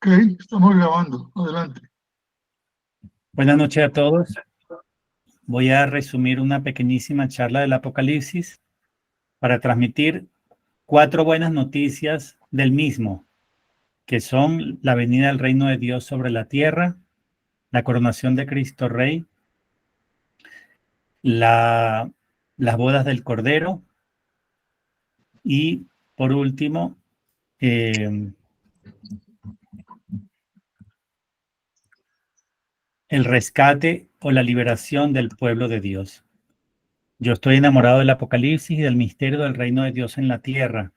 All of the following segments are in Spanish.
Ok, estamos grabando. Adelante. Buenas noches a todos. Voy a resumir una pequeñísima charla del Apocalipsis para transmitir 4 buenas noticias del mismo, que son la venida del reino de Dios sobre la tierra, la coronación de Cristo Rey, las bodas del Cordero y, por último, el rescate o la liberación del pueblo de Dios. Yo estoy enamorado del Apocalipsis y del misterio del reino de Dios en la tierra.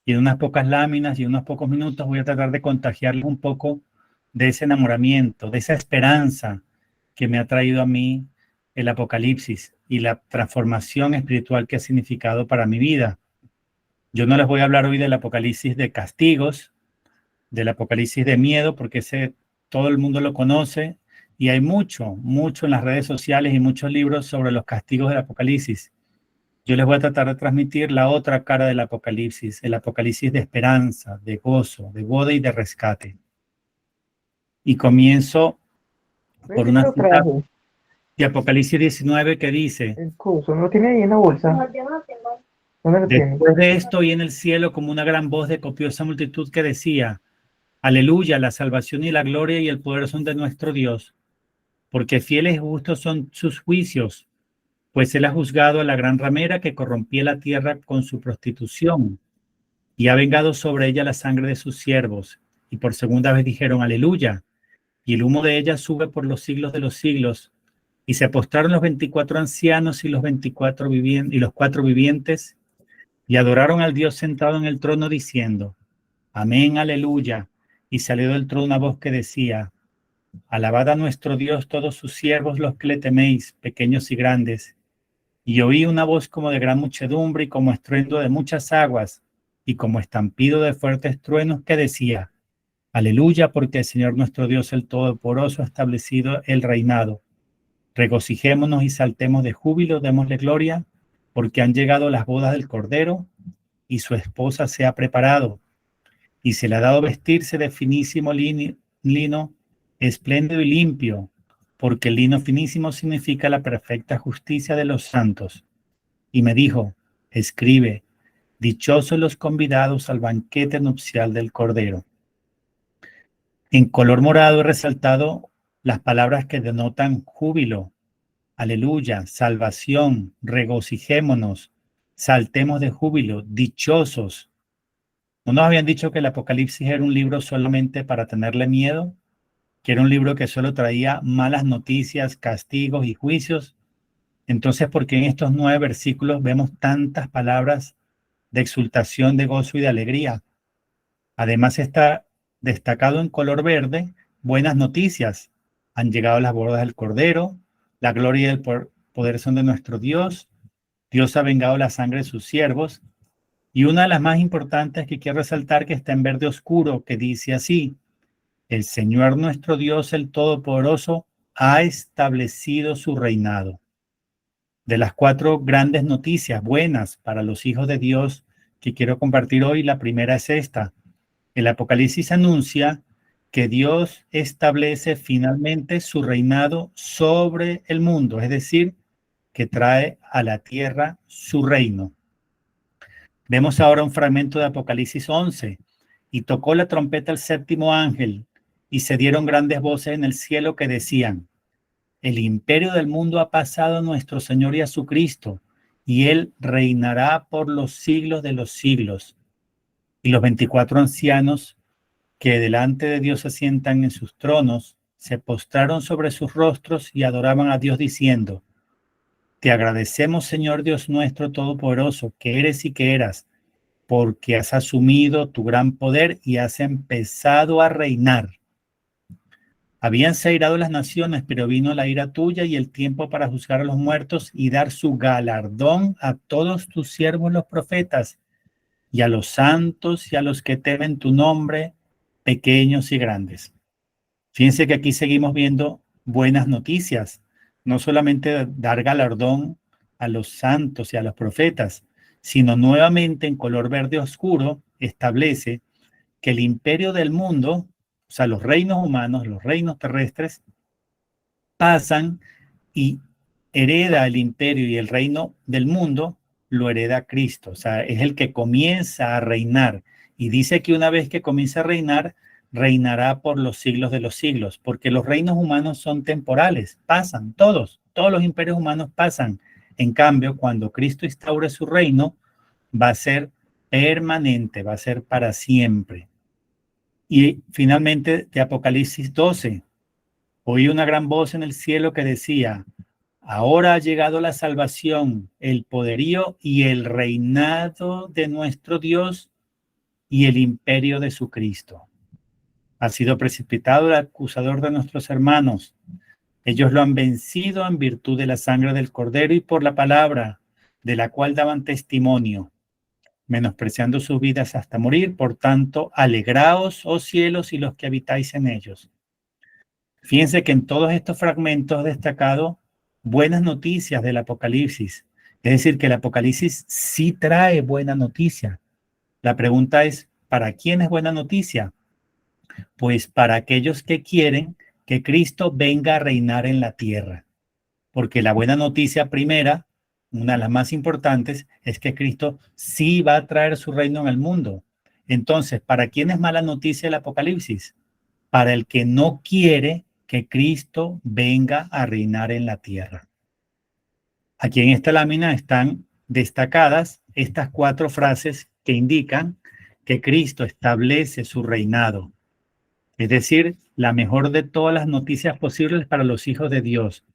Y en unas pocas láminas y en unos pocos minutos voy a tratar de contagiarles un poco de ese enamoramiento, de esa esperanza que me ha traído a mí el Apocalipsis y la transformación espiritual que ha significado para mi vida. Yo no les voy a hablar hoy del Apocalipsis de castigos, del Apocalipsis de miedo, porque ese todo el mundo lo conoce y hay mucho en las redes sociales y muchos libros sobre los castigos del Apocalipsis. Yo les voy a tratar de transmitir la otra cara del Apocalipsis, el Apocalipsis de esperanza, de gozo, de boda y de rescate. Y comienzo por una cita de Apocalipsis 19 que dice: El coso, ¿no lo tiene ahí en la bolsa? No, yo no tengo. ¿Dónde lo tiene? después de esto oí en el cielo como una gran voz de copiosa multitud que decía: Aleluya, la salvación y la gloria y el poder son de nuestro Dios, porque fieles y justos son sus juicios, pues él ha juzgado a la gran ramera que corrompía la tierra con su prostitución, y ha vengado sobre ella la sangre de sus siervos. Y por segunda vez dijeron: Aleluya. Y el humo de ella sube por los siglos de los siglos. Y se postraron los 24 ancianos y los 4 vivientes, y adoraron al Dios sentado en el trono, diciendo: Amén, aleluya. Y salió del trono una voz que decía: Alabad a nuestro Dios todos sus siervos, los que le teméis, pequeños y grandes. Y oí una voz como de gran muchedumbre y como estruendo de muchas aguas y como estampido de fuertes truenos que decía: Aleluya, porque el Señor nuestro Dios, el Todopoderoso, ha establecido el reinado. Regocijémonos y saltemos de júbilo, démosle gloria, porque han llegado las bodas del Cordero y su esposa se ha preparado. Y se le ha dado vestirse de finísimo lino, espléndido y limpio, porque el lino finísimo significa la perfecta justicia de los santos. Y me dijo: Escribe, dichosos los convidados al banquete nupcial del Cordero. En color morado he resaltado las palabras que denotan júbilo, aleluya, salvación, regocijémonos, saltemos de júbilo, dichosos. ¿No nos habían dicho que el Apocalipsis era un libro solamente para tenerle miedo? ¿Que era un libro que solo traía malas noticias, castigos y juicios? Entonces, ¿por qué en estos 9 versículos vemos tantas palabras de exultación, de gozo y de alegría? Además está destacado en color verde: buenas noticias. Han llegado las bodas del Cordero, la gloria y el poder son de nuestro Dios. Dios ha vengado la sangre de sus siervos. Y una de las más importantes que quiero resaltar, que está en verde oscuro, que dice así: el Señor nuestro Dios, el Todopoderoso, ha establecido su reinado. De las 4 grandes noticias buenas para los hijos de Dios que quiero compartir hoy, la primera es esta. El Apocalipsis anuncia que Dios establece finalmente su reinado sobre el mundo, es decir, que trae a la tierra su reino. Vemos ahora un fragmento de Apocalipsis 11. Y tocó la trompeta el 7º ángel, y se dieron grandes voces en el cielo que decían: el imperio del mundo ha pasado a nuestro Señor y a su Cristo, y él reinará por los siglos de los siglos. Y los 24 ancianos que delante de Dios se sientan en sus tronos, se postraron sobre sus rostros y adoraban a Dios diciendo: Te agradecemos, Señor Dios nuestro Todopoderoso, que eres y que eras, porque has asumido tu gran poder y has empezado a reinar. Habíanse airado las naciones, pero vino la ira tuya y el tiempo para juzgar a los muertos y dar su galardón a todos tus siervos los profetas, y a los santos y a los que temen tu nombre, pequeños y grandes. Fíjense que aquí seguimos viendo buenas noticias, no solamente dar galardón a los santos y a los profetas, sino nuevamente en color verde oscuro establece que el imperio del mundo O sea, los reinos humanos, los reinos terrestres, pasan y hereda el imperio y el reino del mundo, lo hereda Cristo. O sea, es el que comienza a reinar. Y dice que una vez que comienza a reinar, reinará por los siglos de los siglos, porque los reinos humanos son temporales, pasan, todos los imperios humanos pasan. En cambio, cuando Cristo instaure su reino, va a ser permanente, va a ser para siempre. Y finalmente, de Apocalipsis 12, oí una gran voz en el cielo que decía: ahora ha llegado la salvación, el poderío y el reinado de nuestro Dios y el imperio de su Cristo. Ha sido precipitado el acusador de nuestros hermanos. Ellos lo han vencido en virtud de la sangre del Cordero y por la palabra, de la cual daban testimonio, menospreciando sus vidas hasta morir. Por tanto, alegraos, oh cielos, y los que habitáis en ellos. Fíjense que en todos estos fragmentos destacado buenas noticias del Apocalipsis. Es decir, que el Apocalipsis sí trae buena noticia. La pregunta es, ¿para quién es buena noticia? Pues para aquellos que quieren que Cristo venga a reinar en la tierra. Porque la buena noticia primera, una de las más importantes, es que Cristo sí va a traer su reino en el mundo. Entonces, ¿para quién es mala noticia el Apocalipsis? Para el que no quiere que Cristo venga a reinar en la tierra. Aquí en esta lámina están destacadas estas 4 frases que indican que Cristo establece su reinado. Es decir, la mejor de todas las noticias posibles para los hijos de Dios.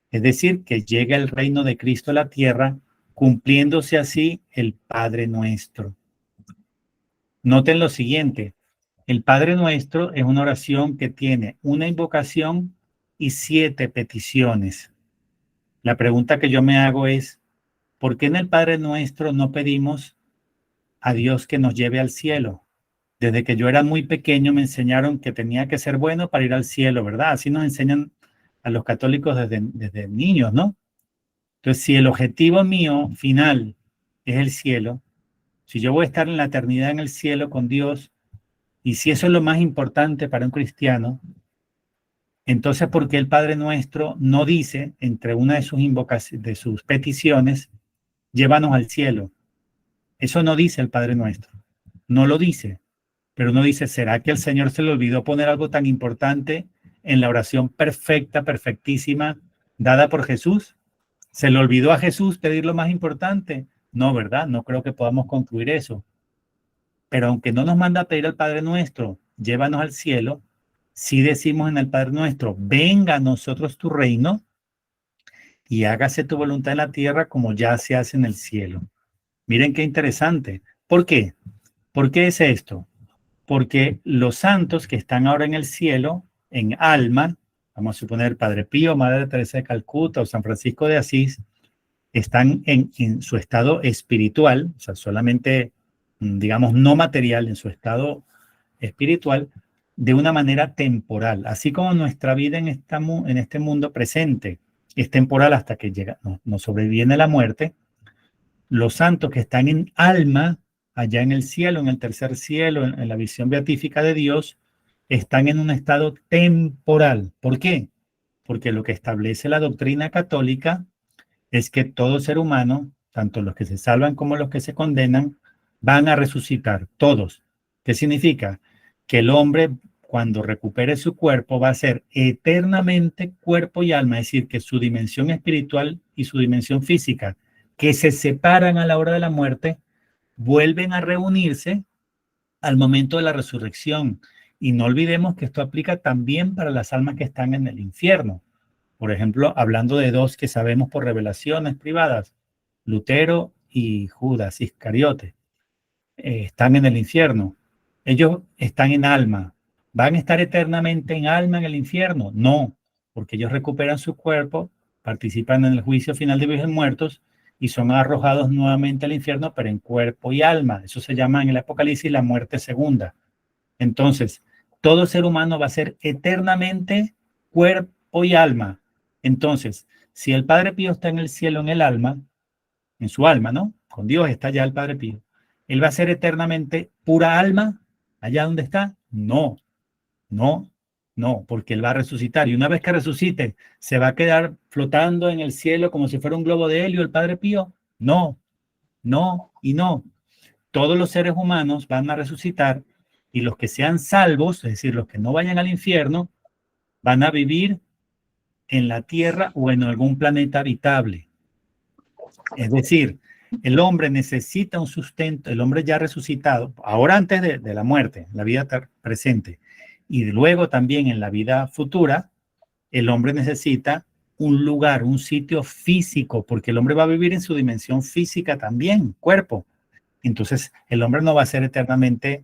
Es decir, que llega el reino de Cristo a la tierra, cumpliéndose así el Padre Nuestro. Noten lo siguiente: el Padre Nuestro es una oración que tiene una invocación y 7 peticiones. La pregunta que yo me hago es, ¿por qué en el Padre Nuestro no pedimos a Dios que nos lleve al cielo? Desde que yo era muy pequeño me enseñaron que tenía que ser bueno para ir al cielo, ¿verdad? Así nos enseñan a los católicos desde niños, ¿no? Entonces, si el objetivo mío final es el cielo, si yo voy a estar en la eternidad en el cielo con Dios, y si eso es lo más importante para un cristiano, entonces, ¿por qué el Padre Nuestro no dice, entre una de sus invocaciones, de sus peticiones, llévanos al cielo? Eso no dice el Padre Nuestro. No lo dice. Pero uno dice, ¿será que el Señor se le olvidó poner algo tan importante en la oración perfecta, perfectísima, dada por Jesús? ¿Se le olvidó a Jesús pedir lo más importante? No, ¿verdad? No creo que podamos concluir eso. Pero aunque no nos manda a pedir al Padre Nuestro, llévanos al cielo, sí decimos en el Padre Nuestro, venga a nosotros tu reino y hágase tu voluntad en la tierra como ya se hace en el cielo. Miren qué interesante. ¿Por qué? ¿Por qué es esto? Porque los santos que están ahora en el cielo, en alma, vamos a suponer Padre Pío, Madre Teresa de Calcuta o San Francisco de Asís, están en su estado espiritual, o sea, solamente, digamos, no material, en su estado espiritual, de una manera temporal. Así como nuestra vida en este mundo presente es temporal hasta que nos sobreviene la muerte, los santos que están en alma, allá en el cielo, en el tercer cielo, en la visión beatífica de Dios, están en un estado temporal. ¿Por qué? Porque lo que establece la doctrina católica es que todo ser humano, tanto los que se salvan como los que se condenan, van a resucitar, todos. ¿Qué significa? Que el hombre, cuando recupere su cuerpo, va a ser eternamente cuerpo y alma, es decir, que su dimensión espiritual y su dimensión física, que se separan a la hora de la muerte, vuelven a reunirse al momento de la resurrección. Y no olvidemos que esto aplica también para las almas que están en el infierno. Por ejemplo, hablando de 2 que sabemos por revelaciones privadas, Lutero y Judas Iscariote, están en el infierno. Ellos están en alma. ¿Van a estar eternamente en alma en el infierno? No, porque ellos recuperan su cuerpo, participan en el juicio final de vivos y muertos y son arrojados nuevamente al infierno, pero en cuerpo y alma. Eso se llama en el Apocalipsis la muerte segunda. Entonces, todo ser humano va a ser eternamente cuerpo y alma. Entonces, si el Padre Pío está en el cielo en el alma, en su alma, ¿no? Con Dios está ya el Padre Pío. ¿Él va a ser eternamente pura alma allá donde está? No, No, no, porque Él va a resucitar. Y una vez que resucite, ¿se va a quedar flotando en el cielo como si fuera un globo de helio el Padre Pío? No, no y no. Todos los seres humanos van a resucitar y los que sean salvos, es decir, los que no vayan al infierno, van a vivir en la Tierra o en algún planeta habitable. Es decir, el hombre necesita un sustento, el hombre ya resucitado, ahora antes de la muerte, la vida presente, y luego también en la vida futura, el hombre necesita un lugar, un sitio físico, porque el hombre va a vivir en su dimensión física también, cuerpo. Entonces, el hombre no va a ser eternamente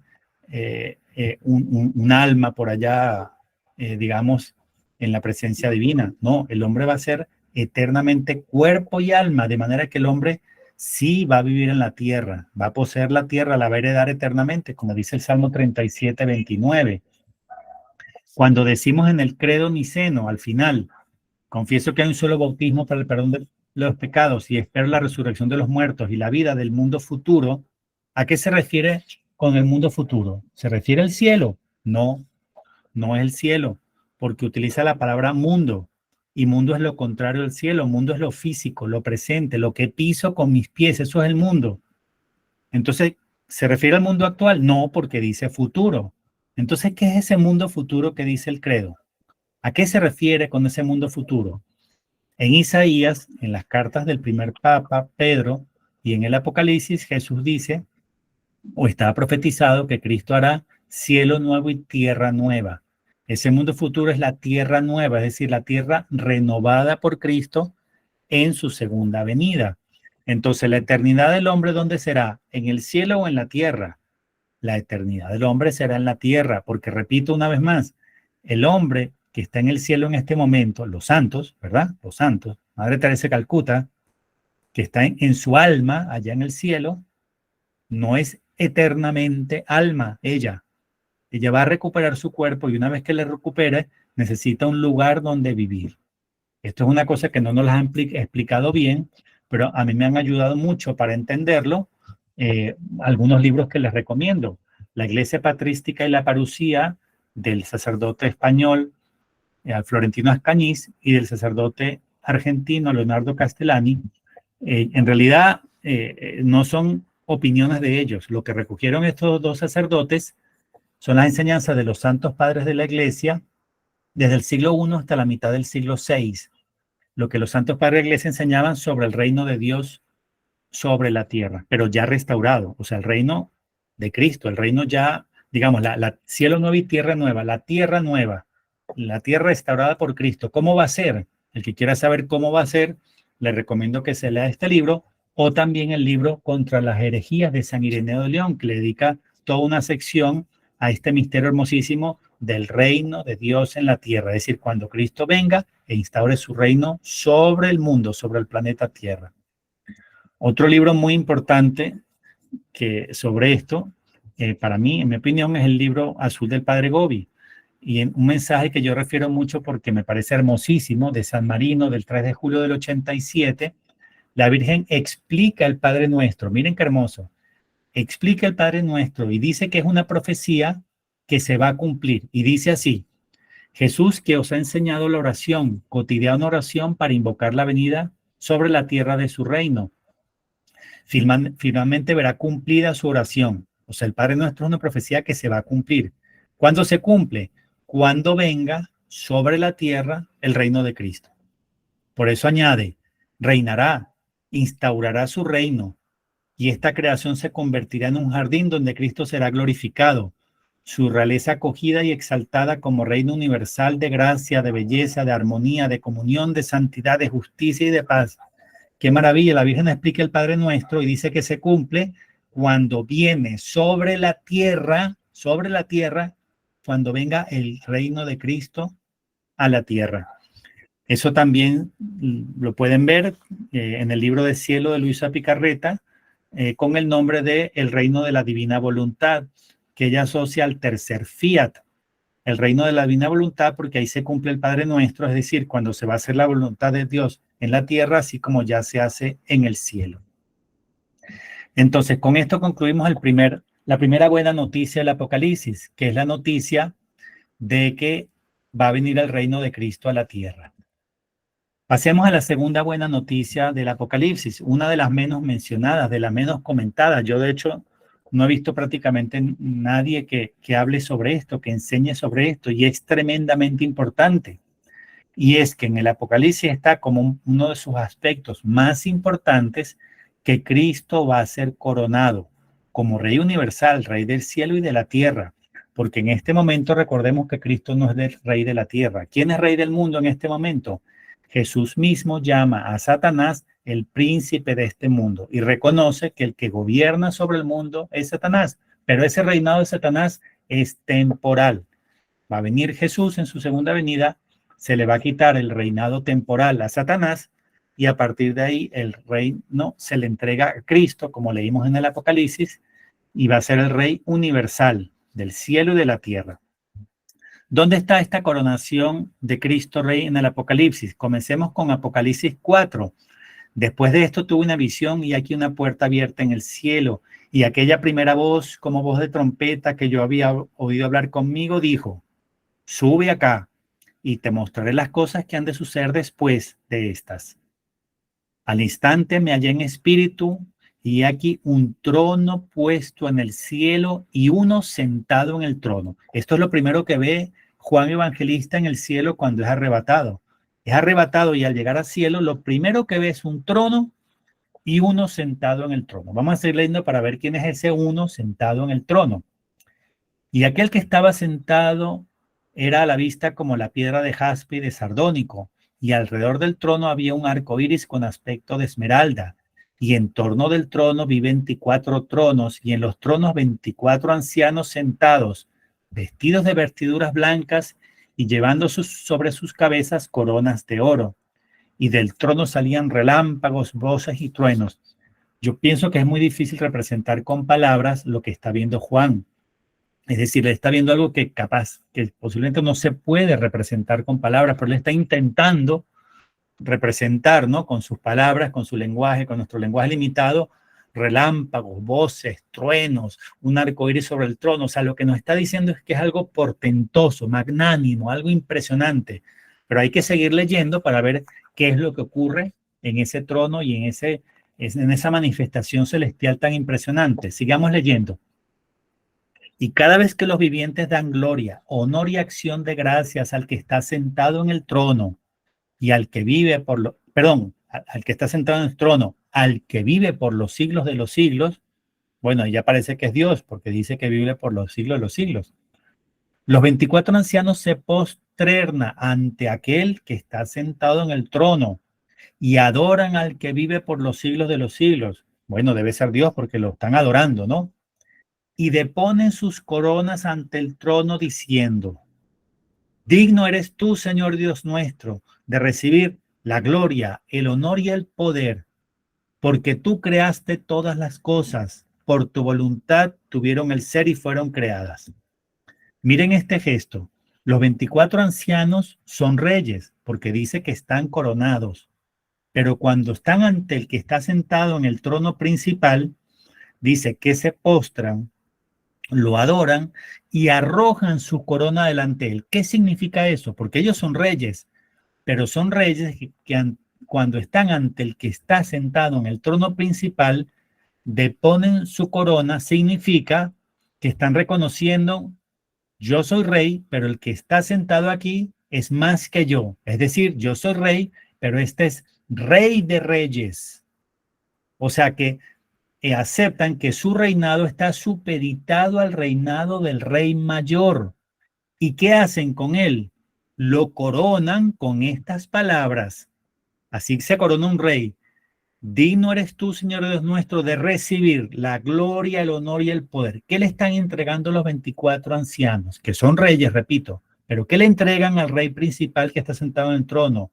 un alma por allá, digamos, en la presencia divina. No, el hombre va a ser eternamente cuerpo y alma, de manera que el hombre sí va a vivir en la tierra, va a poseer la tierra, la va a heredar eternamente, como dice el Salmo 37, 29. Cuando decimos en el credo niceno, al final, confieso que hay un solo bautismo para el perdón de los pecados y espero la resurrección de los muertos y la vida del mundo futuro, ¿a qué se refiere con el mundo futuro? ¿Se refiere al cielo? No, no es el cielo, porque utiliza la palabra mundo, y mundo es lo contrario del cielo, mundo es lo físico, lo presente, lo que piso con mis pies, eso es el mundo. Entonces, ¿se refiere al mundo actual? No, porque dice futuro. Entonces, ¿qué es ese mundo futuro que dice el credo? ¿A qué se refiere con ese mundo futuro? En Isaías, en las cartas del primer papa, Pedro, y en el Apocalipsis, Jesús dice, o está profetizado, que Cristo hará cielo nuevo y tierra nueva. Ese mundo futuro es la tierra nueva, es decir, la tierra renovada por Cristo en su segunda venida. Entonces, la eternidad del hombre, ¿dónde será? ¿En el cielo o en la tierra? La eternidad del hombre será en la tierra, porque repito una vez más, el hombre que está en el cielo en este momento, los santos, ¿verdad? Los santos, Madre Teresa de Calcuta, que está en su alma allá en el cielo, no es eternamente alma ella. Ella va a recuperar su cuerpo y una vez que le recupere, necesita un lugar donde vivir. Esto es una cosa que no nos la han explicado bien, pero a mí me han ayudado mucho para entenderlo. Algunos libros que les recomiendo. La Iglesia Patrística y la Parucía, del sacerdote español Florentino Ascañiz, y del sacerdote argentino Leonardo Castellani. En realidad no son opiniones de ellos. Lo que recogieron estos dos sacerdotes son las enseñanzas de los santos padres de la Iglesia desde el siglo I hasta la mitad del siglo VI. Lo que los santos padres de la Iglesia enseñaban sobre el reino de Dios sobre la tierra, pero ya restaurado, o sea, el reino de Cristo, el reino ya, digamos, la cielo nuevo y tierra nueva, la tierra nueva, la tierra restaurada por Cristo. ¿Cómo va a ser? El que quiera saber cómo va a ser, le recomiendo que se lea este libro, o también el libro Contra las herejías de San Ireneo de León, que le dedica toda una sección a este misterio hermosísimo del reino de Dios en la tierra, es decir, cuando Cristo venga e instaure su reino sobre el mundo, sobre el planeta Tierra. Otro libro muy importante que sobre esto, para mí, en mi opinión, es el libro Azul del Padre Gobi. Y un mensaje que yo refiero mucho porque me parece hermosísimo, de San Marino, del 3 de julio del 87, la Virgen explica el Padre Nuestro. Miren qué hermoso. Explica el Padre Nuestro y dice que es una profecía que se va a cumplir. Y dice así: Jesús, que os ha enseñado la oración, cotidiana oración para invocar la venida sobre la tierra de su reino, finalmente verá cumplida su oración. O sea, el Padre Nuestro es una profecía que se va a cumplir. ¿Cuándo se cumple? Cuando venga sobre la tierra el reino de Cristo. Por eso añade, reinará, instaurará su reino, y esta creación se convertirá en un jardín donde Cristo será glorificado, su realeza acogida y exaltada como reino universal de gracia, de belleza, de armonía, de comunión, de santidad, de justicia y de paz. Qué maravilla, la Virgen explica el Padre Nuestro y dice que se cumple cuando viene sobre la tierra, cuando venga el reino de Cristo a la tierra. Eso también lo pueden ver en el libro de Cielo de Luisa Picarreta, con el nombre de El Reino de la Divina Voluntad, que ella asocia al tercer fiat, el reino de la divina voluntad, porque ahí se cumple el Padre Nuestro, es decir, cuando se va a hacer la voluntad de Dios en la tierra, así como ya se hace en el cielo. Entonces, con esto concluimos la primera buena noticia del Apocalipsis, que es la noticia de que va a venir el reino de Cristo a la tierra. Pasemos a la segunda buena noticia del Apocalipsis, una de las menos mencionadas, de las menos comentadas. Yo, de hecho, no he visto prácticamente nadie que hable sobre esto, que enseñe sobre esto, y es tremendamente importante. Y es que en el Apocalipsis está como uno de sus aspectos más importantes, que Cristo va a ser coronado como Rey universal, Rey del cielo y de la tierra. Porque en este momento recordemos que Cristo no es el Rey de la tierra. ¿Quién es Rey del mundo en este momento? Jesús mismo llama a Satanás el príncipe de este mundo y reconoce que el que gobierna sobre el mundo es Satanás, pero ese reinado de Satanás es temporal. Va a venir Jesús en su segunda venida, se le va a quitar el reinado temporal a Satanás y a partir de ahí el reino se le entrega a Cristo, como leímos en el Apocalipsis, y va a ser el Rey universal del cielo y de la tierra. ¿Dónde está esta coronación de Cristo Rey en el Apocalipsis? Comencemos con Apocalipsis 4. Después de esto tuve una visión y aquí una puerta abierta en el cielo, y aquella primera voz, como voz de trompeta que yo había oído hablar conmigo, dijo: sube acá y te mostraré las cosas que han de suceder después de estas. Al instante me hallé en espíritu, y aquí un trono puesto en el cielo y uno sentado en el trono. Esto es lo primero que ve Juan Evangelista en el cielo cuando es arrebatado. Es arrebatado y al llegar al cielo, lo primero que ve es un trono y uno sentado en el trono. Vamos a seguir leyendo para ver quién es ese uno sentado en el trono. Y aquel que estaba sentado era a la vista como la piedra de jaspe y de sardónico, y alrededor del trono había un arco iris con aspecto de esmeralda. Y en torno del trono vi 24 tronos, y en los tronos 24 ancianos sentados, vestidos de vestiduras blancas y llevando sobre sus cabezas coronas de oro. Y del trono salían relámpagos, voces y truenos. Yo pienso que es muy difícil representar con palabras lo que está viendo Juan. Es decir, él está viendo algo que posiblemente no se puede representar con palabras, pero él está intentando representar, ¿no? Con sus palabras, con su lenguaje, con nuestro lenguaje limitado, relámpagos, voces, truenos, un arco iris sobre el trono. O sea, lo que nos está diciendo es que es algo portentoso, magnánimo, algo impresionante. Pero hay que seguir leyendo para ver qué es lo que ocurre en ese trono y en esa manifestación celestial tan impresionante. Sigamos leyendo. Y cada vez que los vivientes dan gloria, honor y acción de gracias al que está sentado en el trono y al que vive al que está sentado en el trono, al que vive por los siglos de los siglos, bueno, ya parece que es Dios, porque dice que vive por los siglos de los siglos. Los 24 ancianos se posternan ante aquel que está sentado en el trono y adoran al que vive por los siglos de los siglos. Bueno, debe ser Dios porque lo están adorando, ¿no? Y deponen sus coronas ante el trono diciendo: digno eres tú, Señor Dios nuestro, de recibir la gloria, el honor y el poder, porque tú creaste todas las cosas, por tu voluntad tuvieron el ser y fueron creadas. Miren este gesto. Los 24 ancianos son reyes, porque dice que están coronados, pero cuando están ante el que está sentado en el trono principal, dice que se postran, lo adoran y arrojan su corona delante de él. ¿Qué significa eso? Porque ellos son reyes, pero son reyes que cuando están ante el que está sentado en el trono principal, deponen su corona. Significa que están reconociendo: yo soy rey, pero el que está sentado aquí es más que yo. Es decir, yo soy rey, pero este es rey de reyes. O sea que aceptan que su reinado está supeditado al reinado del rey mayor. ¿Y qué hacen con él? Lo coronan con estas palabras. Así se corona un rey. Digno eres tú, Señor Dios nuestro, de recibir la gloria, el honor y el poder. ¿Qué le están entregando los 24 ancianos? Que son reyes, repito. Pero ¿qué le entregan al rey principal que está sentado en el trono?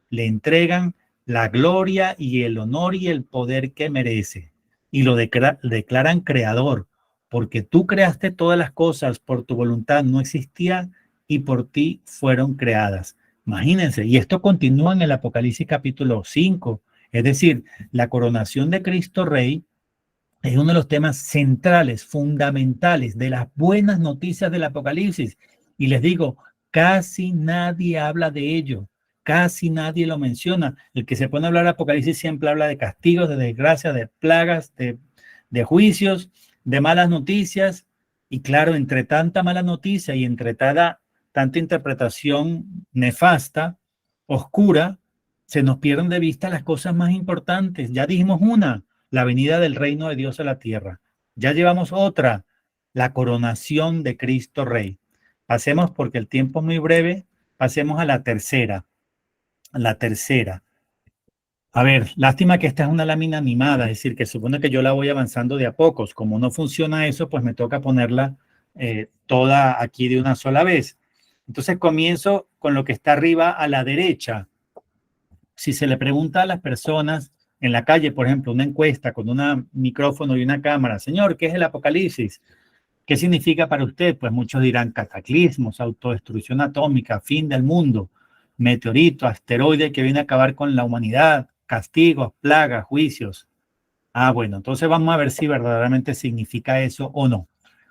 Le entregan la gloria y el honor y el poder que merece. Y lo declaran creador, porque tú creaste todas las cosas, por tu voluntad no existía y por ti fueron creadas. Imagínense, y esto continúa en el Apocalipsis capítulo 5, es decir, la coronación de Cristo Rey es uno de los temas centrales, fundamentales de las buenas noticias del Apocalipsis. Y les digo, casi nadie habla de ello, casi nadie lo menciona. El que se pone a hablar de Apocalipsis siempre habla de castigos, de desgracias, de plagas, de juicios, de malas noticias. Y claro, entre tanta mala noticia y entre tanta interpretación nefasta, oscura, se nos pierden de vista las cosas más importantes. Ya dijimos una, la venida del reino de Dios a la tierra. Ya llevamos otra, la coronación de Cristo Rey. Pasemos, porque el tiempo es muy breve, pasemos a la tercera. La tercera. A ver, lástima que esta es una lámina animada, es decir, que supone que yo la voy avanzando de a pocos. Como no funciona eso, pues me toca ponerla toda aquí de una sola vez. Entonces comienzo con lo que está arriba a la derecha. Si se le pregunta a las personas en la calle, por ejemplo, una encuesta con un micrófono y una cámara, señor, ¿qué es el Apocalipsis? ¿Qué significa para usted? Pues muchos dirán cataclismos, autodestrucción atómica, fin del mundo, meteorito, asteroide que viene a acabar con la humanidad, castigos, plagas, juicios. Ah, bueno, entonces vamos a ver si verdaderamente significa eso o no.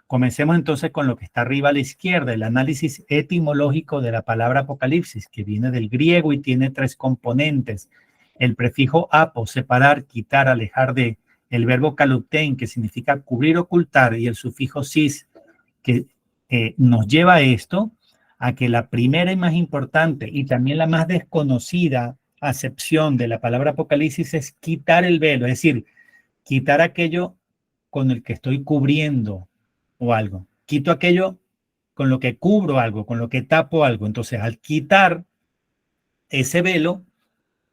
Comencemos entonces con lo que está arriba a la izquierda, el análisis etimológico de la palabra apocalipsis, que viene del griego y tiene 3 componentes. El prefijo apo, separar, quitar, alejar de; el verbo kaluptein, que significa cubrir, ocultar; y el sufijo sis, que nos lleva a esto, a que la primera y más importante y también la más desconocida acepción de la palabra apocalipsis es quitar el velo, es decir, quitar aquello con el que estoy cubriendo o algo. Quito aquello con lo que cubro algo, con lo que tapo algo. Entonces, al quitar ese velo,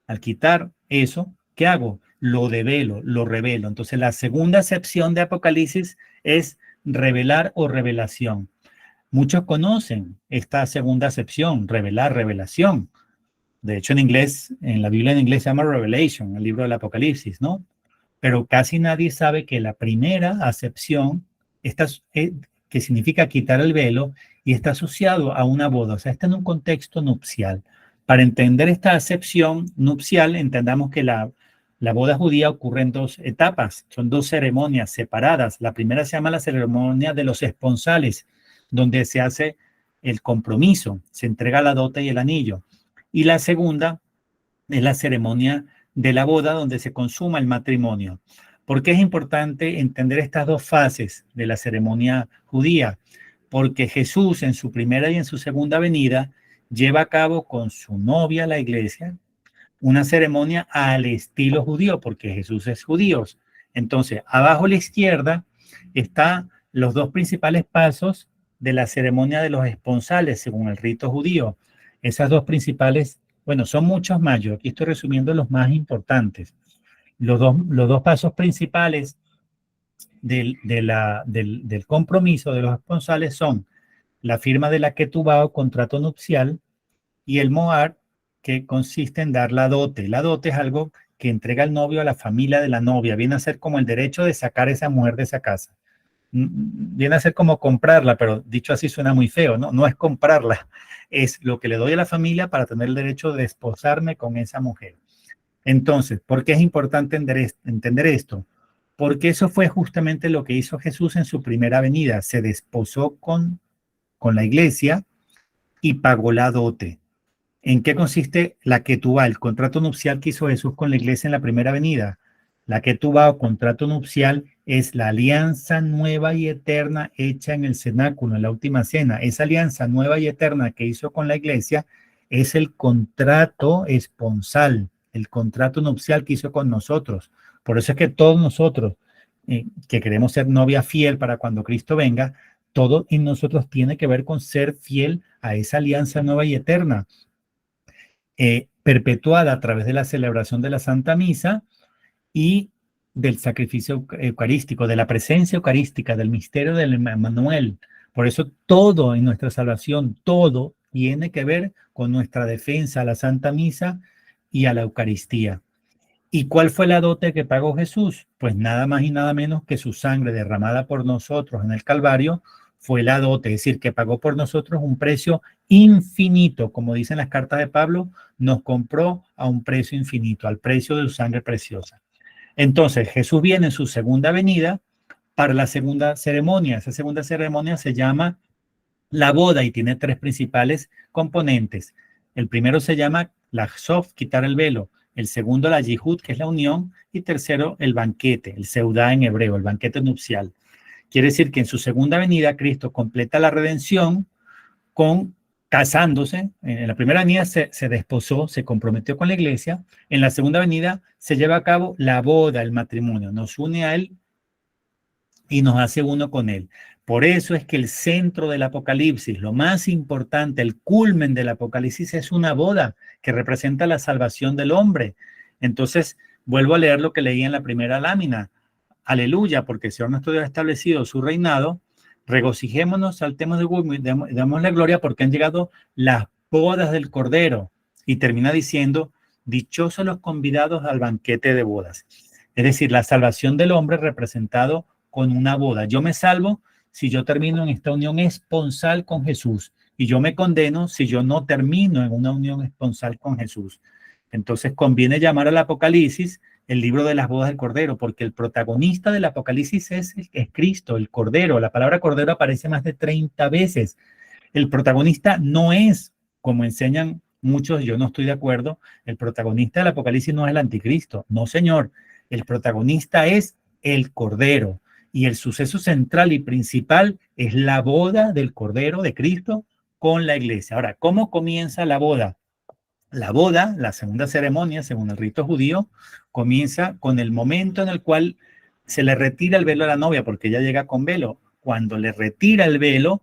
al quitar eso, ¿qué hago? Lo develo, lo revelo. Entonces, la segunda acepción de Apocalipsis es revelar o revelación. Muchos conocen esta segunda acepción, revelar, revelación. De hecho, en inglés, en la Biblia en inglés se llama Revelation, el libro del Apocalipsis, ¿no? Pero casi nadie sabe que la primera acepción, está, que significa quitar el velo, y está asociado a una boda, o sea, está en un contexto nupcial. Para entender esta acepción nupcial, entendamos que la boda judía ocurre en 2 etapas, son 2 ceremonias separadas. La primera se llama la ceremonia de los esponsales, donde se hace el compromiso, se entrega la dote y el anillo. Y la segunda es la ceremonia de la boda, donde se consuma el matrimonio. ¿Por qué es importante entender estas 2 fases de la ceremonia judía? Porque Jesús en su primera y en su segunda venida lleva a cabo con su novia, la iglesia, una ceremonia al estilo judío, porque Jesús es judío. Entonces, abajo a la izquierda están los 2 principales pasos de la ceremonia de los esponsales, según el rito judío. Esas 2 principales, bueno, son muchos más, yo aquí estoy resumiendo los más importantes. Los dos pasos principales del compromiso de los esponsales son la firma de la ketubá o contrato nupcial, y el mohar, que consiste en dar la dote. La dote es algo que entrega el novio a la familia de la novia. Viene a ser como el derecho de sacar a esa mujer de esa casa. Viene a ser como comprarla, pero dicho así suena muy feo, ¿no? No es comprarla, es lo que le doy a la familia para tener el derecho de desposarme con esa mujer. Entonces, ¿por qué es importante entender esto? Porque eso fue justamente lo que hizo Jesús en su primera venida. Se desposó con la iglesia y pagó la dote. ¿En qué consiste la ketubá, el contrato nupcial que hizo Jesús con la iglesia en la primera venida? La ketubá o contrato nupcial es la alianza nueva y eterna hecha en el cenáculo, en la última cena. Esa alianza nueva y eterna que hizo con la iglesia es el contrato esponsal, el contrato nupcial que hizo con nosotros. Por eso es que todos nosotros que queremos ser novia fiel para cuando Cristo venga, todo en nosotros tiene que ver con ser fiel a esa alianza nueva y eterna, perpetuada a través de la celebración de la Santa Misa y del sacrificio eucarístico, de la presencia eucarística, del misterio del Emmanuel. Por eso todo en nuestra salvación, todo tiene que ver con nuestra defensa a la Santa Misa y a la Eucaristía. ¿Y cuál fue la dote que pagó Jesús? Pues nada más y nada menos que su sangre derramada por nosotros en el Calvario fue la dote, es decir, que pagó por nosotros un precio infinito, como dicen las cartas de Pablo, nos compró a un precio infinito, al precio de su sangre preciosa. Entonces, Jesús viene en su segunda venida para la segunda ceremonia. Esa segunda ceremonia se llama la boda y tiene tres principales componentes. El primero se llama la sof, quitar el velo. El segundo, la yihud, que es la unión. Y tercero, el banquete, el seudá en hebreo, el banquete nupcial. Quiere decir que en su segunda venida, Cristo completa la redención con casándose. En la primera venida se desposó, se comprometió con la iglesia. En la segunda venida se lleva a cabo la boda, el matrimonio. Nos une a él y nos hace uno con él. Por eso es que el centro del Apocalipsis, lo más importante, el culmen del Apocalipsis es una boda que representa la salvación del hombre. Entonces, vuelvo a leer lo que leí en la primera lámina. Aleluya, porque el Señor nuestro Dios ha establecido su reinado. Regocijémonos, saltemos de gozo y démosle gloria porque han llegado las bodas del Cordero. Y termina diciendo, dichosos los convidados al banquete de bodas. Es decir, la salvación del hombre representado con una boda. Yo me salvo si yo termino en esta unión esponsal con Jesús y yo me condeno si yo no termino en una unión esponsal con Jesús. Entonces conviene llamar al Apocalipsis el libro de las bodas del Cordero, porque el protagonista del Apocalipsis es Cristo, el Cordero. La palabra Cordero aparece más de 30 veces. El protagonista no es, como enseñan muchos, yo no estoy de acuerdo, el protagonista del Apocalipsis no es el anticristo. No, señor. El protagonista es el Cordero. Y el suceso central y principal es la boda del Cordero de Cristo con la iglesia. Ahora, ¿cómo comienza la boda? La boda, la segunda ceremonia, según el rito judío, comienza con el momento en el cual se le retira el velo a la novia, porque ella llega con velo. Cuando le retira el velo,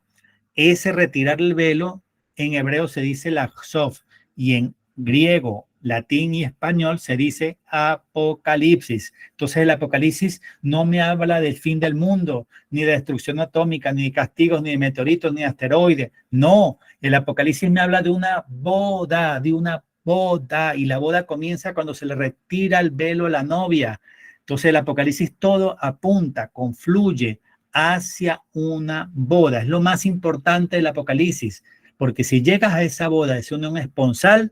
ese retirar el velo, en hebreo se dice la sof, y en griego, latín y español se dice apocalipsis. Entonces el apocalipsis no me habla del fin del mundo, ni de destrucción atómica, ni de castigos, ni de meteoritos, ni de asteroides. No, el apocalipsis me habla de una boda, y la boda comienza cuando se le retira el velo a la novia. Entonces el apocalipsis todo apunta, confluye hacia una boda. Es lo más importante del apocalipsis, porque si llegas a esa boda, esa unión esponsal,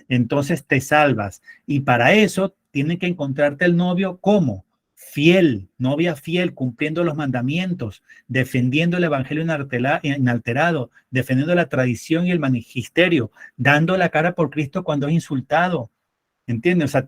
entonces te salvas. Y para eso tiene que encontrarte el novio como fiel, novia fiel, cumpliendo los mandamientos, defendiendo el evangelio inalterado, defendiendo la tradición y el magisterio, dando la cara por Cristo cuando es insultado. ¿Entiendes? O sea,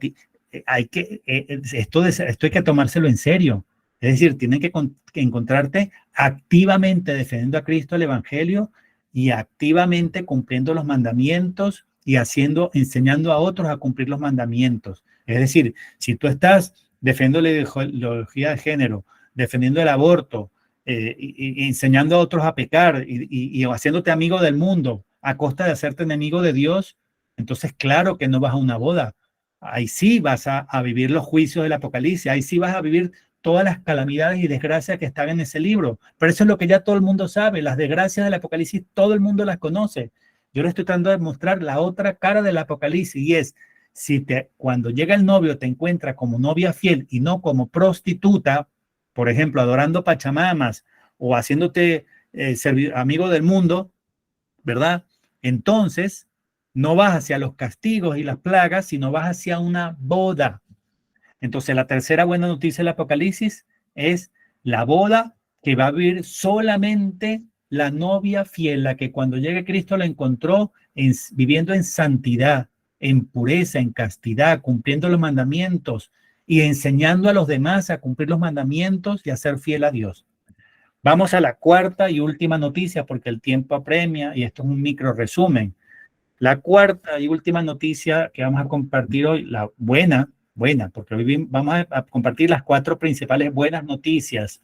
esto hay que tomárselo en serio. Es decir, tienen que encontrarte activamente defendiendo a Cristo, el evangelio, y activamente cumpliendo los mandamientos y enseñando a otros a cumplir los mandamientos. Es decir, si tú estás defendiendo la ideología de género, defendiendo el aborto, y enseñando a otros a pecar y haciéndote amigo del mundo a costa de hacerte enemigo de Dios, entonces claro que no vas a una boda. Ahí sí vas a vivir los juicios del Apocalipsis, ahí sí vas a vivir todas las calamidades y desgracias que están en ese libro. Pero eso es lo que ya todo el mundo sabe, las desgracias del Apocalipsis todo el mundo las conoce. Yo le estoy tratando de mostrar la otra cara del Apocalipsis y es, cuando llega el novio te encuentra como novia fiel y no como prostituta, por ejemplo, adorando pachamamas o haciéndote amigo del mundo, ¿verdad? Entonces, no vas hacia los castigos y las plagas, sino vas hacia una boda. Entonces, la tercera buena noticia del Apocalipsis es la boda que va a vivir solamente la novia fiel, la que cuando llegue Cristo la encontró viviendo en santidad, en pureza, en castidad, cumpliendo los mandamientos y enseñando a los demás a cumplir los mandamientos y a ser fiel a Dios. Vamos a la cuarta y última noticia porque el tiempo apremia y esto es un micro resumen. La cuarta y última noticia que vamos a compartir hoy, la buena, porque hoy vamos a compartir las 4 principales buenas noticias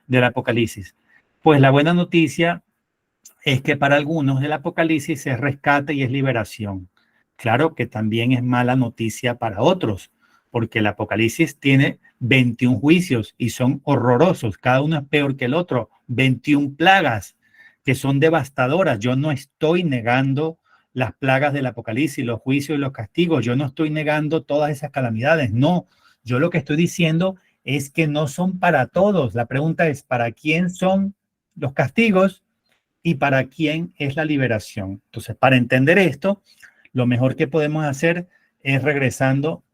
del Apocalipsis. Pues la buena noticia es que para algunos el Apocalipsis es rescate y es liberación. Claro que también es mala noticia para otros, porque el Apocalipsis tiene 21 juicios y son horrorosos, cada uno es peor que el otro, 21 plagas que son devastadoras. Yo no estoy negando las plagas del Apocalipsis, los juicios y los castigos, yo no estoy negando todas esas calamidades, no, yo lo que estoy diciendo es que no son para todos. La pregunta es, ¿para quién son los castigos y para quién es la liberación? Entonces, para entender esto, lo mejor que podemos hacer es regresando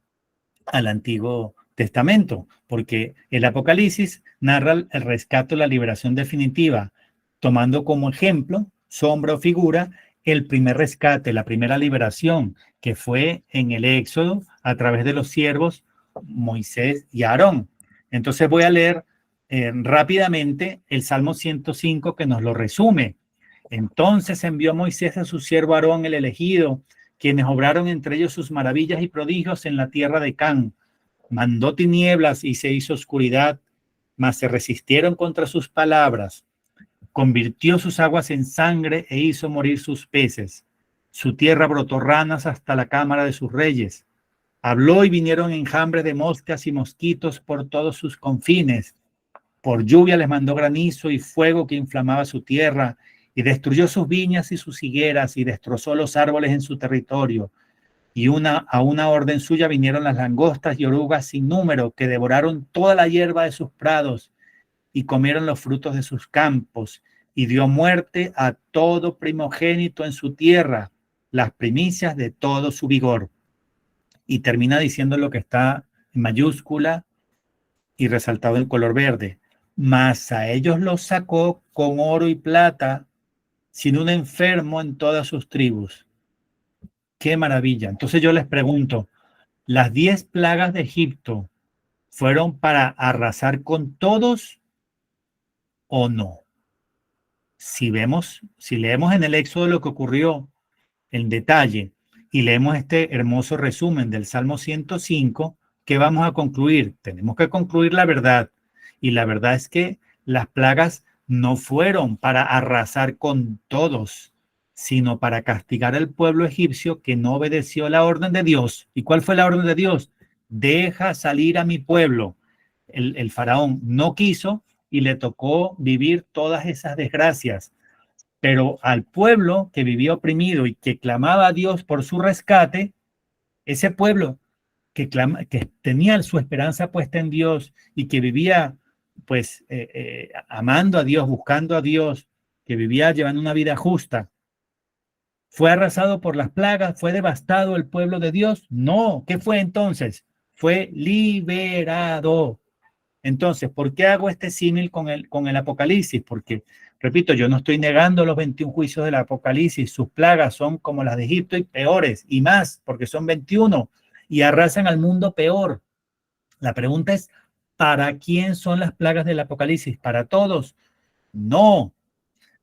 al Antiguo Testamento, porque el Apocalipsis narra el rescate o la liberación definitiva, tomando como ejemplo sombra o figura el primer rescate, la primera liberación, que fue en el Éxodo a través de los siervos Moisés y Aarón. Entonces voy a leer rápidamente el Salmo 105 que nos lo resume. Entonces envió Moisés a su siervo Aarón el elegido, quienes obraron entre ellos sus maravillas y prodigios en la tierra de Can. Mandó tinieblas y se hizo oscuridad, mas se resistieron contra sus palabras. Convirtió sus aguas en sangre e hizo morir sus peces. Su tierra brotó ranas hasta la cámara de sus reyes. Habló y vinieron enjambres de moscas y mosquitos por todos sus confines. Por lluvia les mandó granizo y fuego que inflamaba su tierra, y destruyó sus viñas y sus higueras, y destrozó los árboles en su territorio. Y a una orden suya vinieron las langostas y orugas sin número, que devoraron toda la hierba de sus prados, y comieron los frutos de sus campos, y dio muerte a todo primogénito en su tierra, las primicias de todo su vigor. Y termina diciendo lo que está en mayúscula y resaltado en color verde. Mas a ellos los sacó con oro y plata, sin un enfermo en todas sus tribus. ¡Qué maravilla! Entonces yo les pregunto, ¿las 10 plagas de Egipto fueron para arrasar con todos o no? Si leemos en el Éxodo lo que ocurrió en detalle y leemos este hermoso resumen del Salmo 105, ¿qué vamos a concluir? Tenemos que concluir la verdad. Y la verdad es que las plagas no fueron para arrasar con todos, sino para castigar al pueblo egipcio que no obedeció la orden de Dios. ¿Y cuál fue la orden de Dios? Deja salir a mi pueblo. El faraón no quiso y le tocó vivir todas esas desgracias. Pero al pueblo que vivía oprimido y que clamaba a Dios por su rescate, ese pueblo que tenía su esperanza puesta en Dios y que vivía pues amando a Dios, buscando a Dios, que vivía llevando una vida justa, ¿fue arrasado por las plagas? ¿Fue devastado el pueblo de Dios? No. ¿Qué fue entonces? Fue liberado. Entonces, ¿por qué hago este símil con el Apocalipsis? Porque, repito, yo no estoy negando los 21 juicios del Apocalipsis. Sus plagas son como las de Egipto y peores, y más, porque son 21 y arrasan al mundo peor. La pregunta es, ¿para quién son las plagas del Apocalipsis? ¿Para todos? No,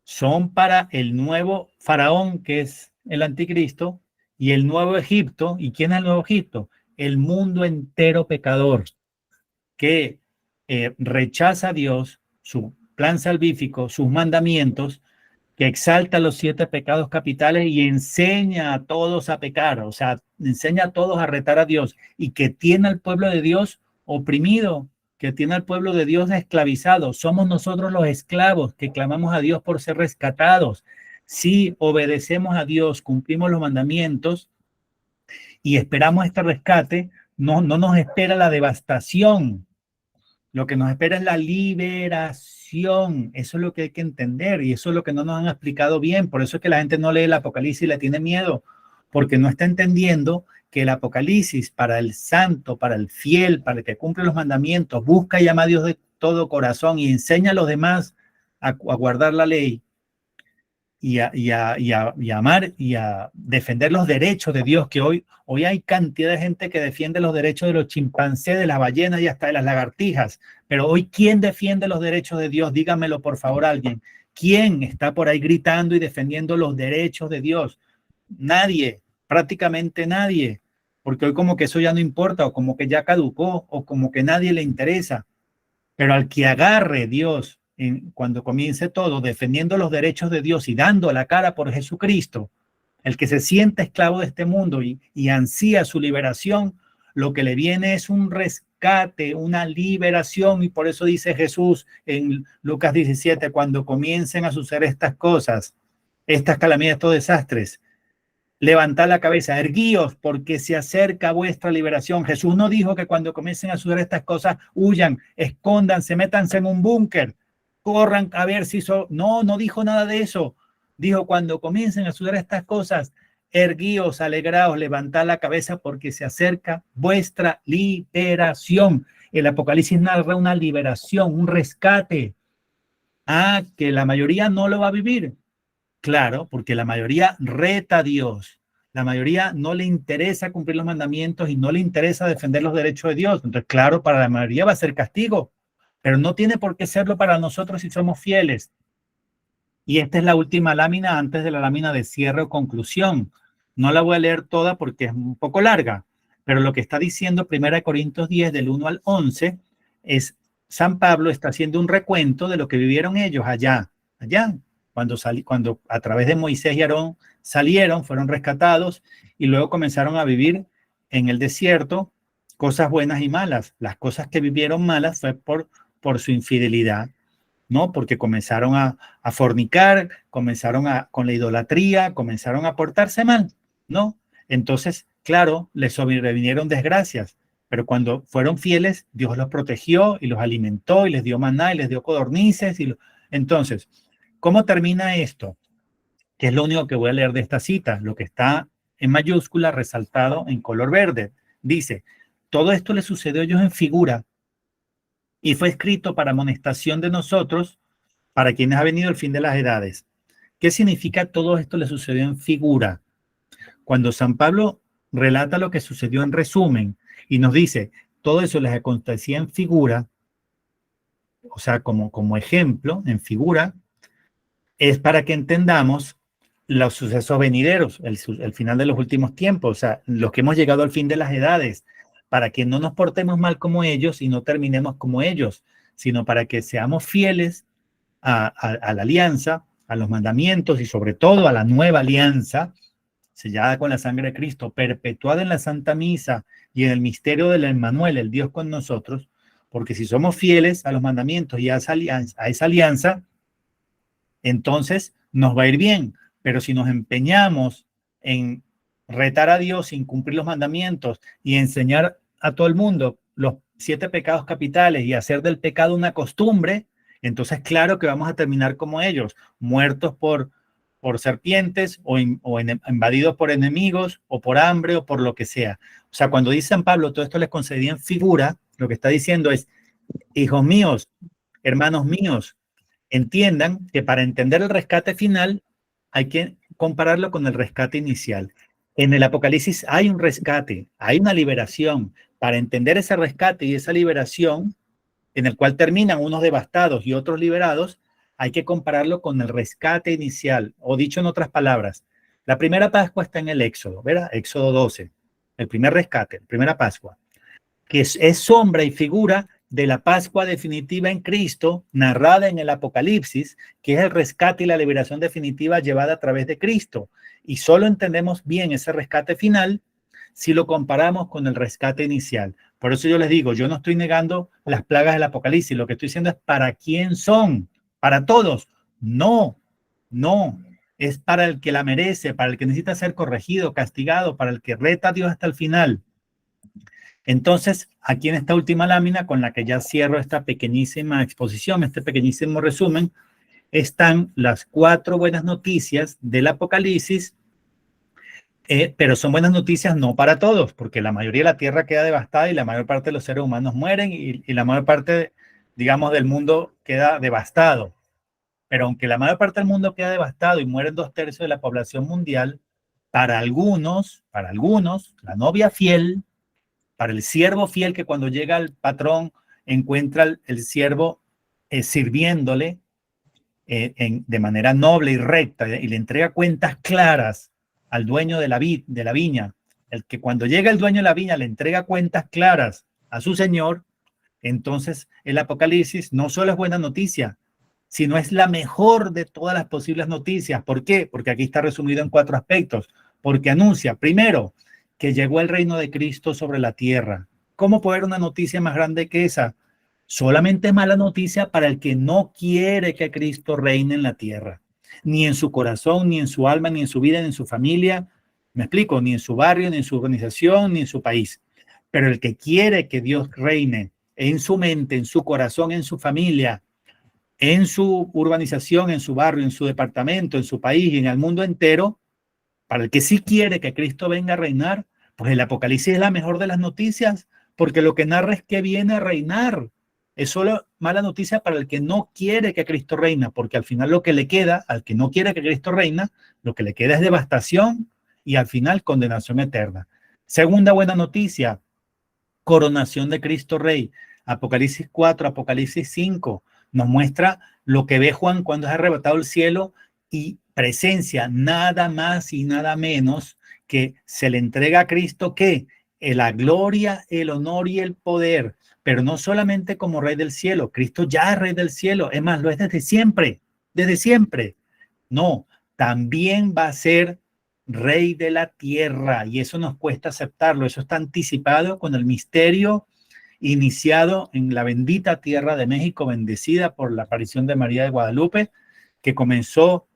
son para el nuevo faraón, que es el anticristo, y el nuevo Egipto. ¿Y quién es el nuevo Egipto? El mundo entero pecador, que rechaza a Dios, su plan salvífico, sus mandamientos, que exalta los 7 pecados capitales y enseña a todos a pecar, o sea, enseña a todos a retar a Dios, y que tiene al pueblo de Dios oprimido, que tiene al pueblo de Dios esclavizado. Somos nosotros los esclavos que clamamos a Dios por ser rescatados. Si obedecemos a Dios, cumplimos los mandamientos y esperamos este rescate, no nos espera la devastación. Lo que nos espera es la liberación. Eso es lo que hay que entender y eso es lo que no nos han explicado bien. Por eso es que la gente no lee el Apocalipsis y le tiene miedo, porque no está entendiendo que el Apocalipsis para el santo, para el fiel, para el que cumple los mandamientos, busca y ama a Dios de todo corazón y enseña a los demás a guardar la ley y a amar y a defender los derechos de Dios, que hoy hay cantidad de gente que defiende los derechos de los chimpancés, de las ballenas y hasta de las lagartijas. Pero hoy, ¿quién defiende los derechos de Dios? Dígamelo, por favor, alguien. ¿Quién está por ahí gritando y defendiendo los derechos de Dios? Nadie, prácticamente nadie. Porque hoy como que eso ya no importa, o como que ya caducó, o como que nadie le interesa. Pero al que agarre Dios, cuando comience todo, defendiendo los derechos de Dios y dando la cara por Jesucristo, el que se siente esclavo de este mundo y ansía su liberación, lo que le viene es un rescate, una liberación. Y por eso dice Jesús en Lucas 17, cuando comiencen a suceder estas cosas, estas calamidades, estos desastres, levantad la cabeza, erguíos, porque se acerca vuestra liberación. Jesús no dijo que cuando comiencen a suceder estas cosas, huyan, escóndanse, métanse en un búnker, corran a ver si no dijo nada de eso. Dijo, cuando comiencen a suceder estas cosas, erguíos, alegraos, levantad la cabeza, porque se acerca vuestra liberación. El Apocalipsis narra una liberación, un rescate. Que la mayoría no lo va a vivir. Claro, porque la mayoría reta a Dios. La mayoría no le interesa cumplir los mandamientos y no le interesa defender los derechos de Dios. Entonces, claro, para la mayoría va a ser castigo, pero no tiene por qué serlo para nosotros si somos fieles. Y esta es la última lámina antes de la lámina de cierre o conclusión. No la voy a leer toda porque es un poco larga, pero lo que está diciendo 1 Corintios 10 del 1 al 11 es San Pablo está haciendo un recuento de lo que vivieron ellos allá, cuando a través de Moisés y Aarón salieron, fueron rescatados y luego comenzaron a vivir en el desierto cosas buenas y malas. Las cosas que vivieron malas fue por su infidelidad, ¿no? Porque comenzaron a fornicar, con la idolatría, comenzaron a portarse mal, ¿no? Entonces, claro, les sobrevinieron desgracias, pero cuando fueron fieles, Dios los protegió y los alimentó y les dio maná y les dio codornices. Entonces, ¿cómo termina esto? Que es lo único que voy a leer de esta cita, lo que está en mayúscula resaltado en color verde. Dice, todo esto le sucedió a ellos en figura y fue escrito para amonestación de nosotros, para quienes ha venido el fin de las edades. ¿Qué significa todo esto le sucedió en figura? Cuando San Pablo relata lo que sucedió en resumen y nos dice, todo eso les acontecía en figura, o sea, como ejemplo, en figura, es para que entendamos los sucesos venideros, el final de los últimos tiempos, o sea, los que hemos llegado al fin de las edades, para que no nos portemos mal como ellos y no terminemos como ellos, sino para que seamos fieles a la alianza, a los mandamientos y sobre todo a la nueva alianza, sellada con la sangre de Cristo, perpetuada en la Santa Misa y en el misterio del Emmanuel, el Dios con nosotros, porque si somos fieles a los mandamientos y a esa alianza, entonces nos va a ir bien. Pero si nos empeñamos en retar a Dios sin cumplir los mandamientos y enseñar a todo el mundo los 7 pecados capitales y hacer del pecado una costumbre, entonces claro que vamos a terminar como ellos, muertos por serpientes o invadidos por enemigos o por hambre o por lo que sea. O sea, cuando dice San Pablo, todo esto les concedía en figura, lo que está diciendo es, hijos míos, hermanos míos, entiendan que para entender el rescate final hay que compararlo con el rescate inicial. En el Apocalipsis hay un rescate, hay una liberación. Para entender ese rescate y esa liberación, en el cual terminan unos devastados y otros liberados, hay que compararlo con el rescate inicial, o dicho en otras palabras, la primera Pascua está en el Éxodo, ¿verdad? Éxodo 12, el primer rescate, primera Pascua, que es sombra y figura de la Pascua definitiva en Cristo, narrada en el Apocalipsis, que es el rescate y la liberación definitiva llevada a través de Cristo. Y solo entendemos bien ese rescate final si lo comparamos con el rescate inicial. Por eso yo les digo, yo no estoy negando las plagas del Apocalipsis, lo que estoy diciendo es ¿para quién son? ¿Para todos? No, no. Es para el que la merece, para el que necesita ser corregido, castigado, para el que reta a Dios hasta el final. Entonces, aquí en esta última lámina, con la que ya cierro esta pequeñísima exposición, este pequeñísimo resumen, están las 4 buenas noticias del Apocalipsis, pero son buenas noticias no para todos, porque la mayoría de la tierra queda devastada y la mayor parte de los seres humanos mueren y la mayor parte, digamos, del mundo queda devastado. Pero aunque la mayor parte del mundo queda devastado y mueren 2/3 de la población mundial, para algunos, la novia fiel, para el siervo fiel que cuando llega al patrón encuentra el siervo sirviéndole de manera noble y recta y le entrega cuentas claras al dueño de la viña, el que cuando llega el dueño de la viña le entrega cuentas claras a su señor, entonces el Apocalipsis no solo es buena noticia, sino es la mejor de todas las posibles noticias. ¿Por qué? Porque aquí está resumido en 4 aspectos. Porque anuncia, primero, que llegó el reino de Cristo sobre la tierra. ¿Cómo puede haber una noticia más grande que esa? Solamente es mala noticia para el que no quiere que Cristo reine en la tierra, ni en su corazón, ni en su alma, ni en su vida, ni en su familia. Me explico, ni en su barrio, ni en su organización, ni en su país. Pero el que quiere que Dios reine en su mente, en su corazón, en su familia, en su urbanización, en su barrio, en su departamento, en su país y en el mundo entero, para el que sí quiere que Cristo venga a reinar, pues el Apocalipsis es la mejor de las noticias, porque lo que narra es que viene a reinar. es solo mala noticia para el que no quiere que Cristo reina, porque al final lo que le queda, al que no quiere que Cristo reina, lo que le queda es devastación y al final condenación eterna. Segunda buena noticia, coronación de Cristo Rey. Apocalipsis 4, Apocalipsis 5 nos muestra lo que ve Juan cuando es arrebatado al cielo y presencia nada más y nada menos que se le entrega a Cristo que la gloria, el honor y el poder, pero no solamente como Rey del cielo. Cristo ya es Rey del cielo, es más, lo es desde siempre, desde siempre. No, también va a ser Rey de la tierra y eso nos cuesta aceptarlo. Eso está anticipado con el misterio iniciado en la bendita tierra de México, bendecida por la aparición de María de Guadalupe, que comenzó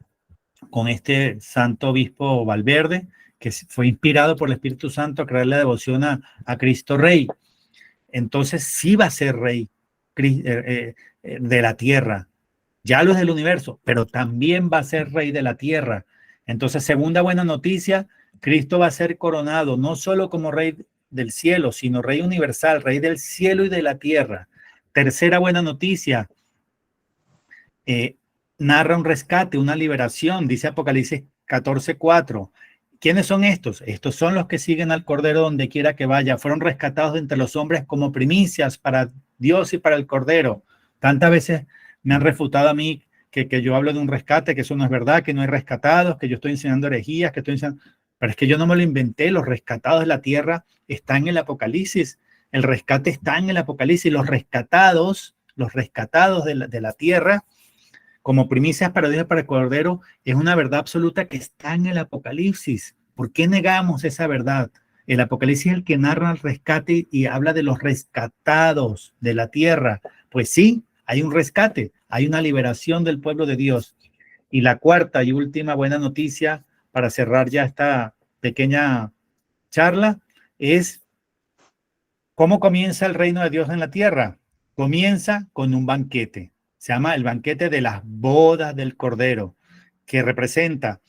con este santo obispo Valverde, que fue inspirado por el Espíritu Santo a crear la devoción a Cristo Rey. Entonces sí va a ser Rey de la tierra, ya lo es del universo, pero también va a ser Rey de la tierra. Entonces, segunda buena noticia, Cristo va a ser coronado no solo como Rey del cielo, sino Rey universal, Rey del cielo y de la tierra. Tercera buena noticia, narra un rescate, una liberación, dice Apocalipsis 14:4. ¿Quiénes son estos? Estos son los que siguen al Cordero donde quiera que vaya. Fueron rescatados de entre los hombres como primicias para Dios y para el Cordero. Tantas veces me han refutado a mí que yo hablo de un rescate, que eso no es verdad, que no hay rescatados, que yo estoy enseñando herejías, que estoy enseñando... Pero es que yo no me lo inventé. Los rescatados de la tierra están en el Apocalipsis. El rescate está en el Apocalipsis. Los rescatados de la tierra como primicias para Dios y para el Cordero, es una verdad absoluta que está en el Apocalipsis. ¿Por qué negamos esa verdad? El Apocalipsis es el que narra el rescate y habla de los rescatados de la tierra. Pues sí, hay un rescate, hay una liberación del pueblo de Dios. Y la cuarta y última buena noticia para cerrar ya esta pequeña charla es cómo comienza el reino de Dios en la tierra. Comienza con un banquete. Se llama el banquete de las bodas del Cordero, que representa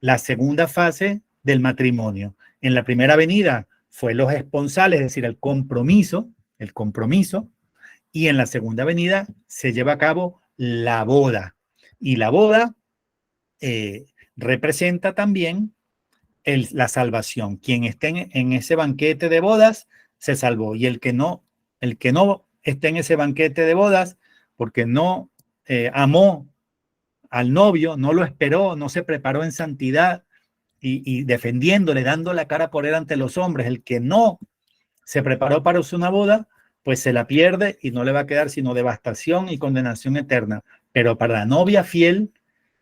la segunda fase del matrimonio. En la primera venida fue los esponsales, es decir, el compromiso, y en la segunda venida se lleva a cabo la boda. Y la boda representa también la salvación. Quien esté en ese banquete de bodas se salvó, y el que no esté en ese banquete de bodas porque no amó al novio, no lo esperó, no se preparó en santidad y defendiéndole, dando la cara por él ante los hombres, el que no se preparó para una boda, pues se la pierde y no le va a quedar sino devastación y condenación eterna. Pero para la novia fiel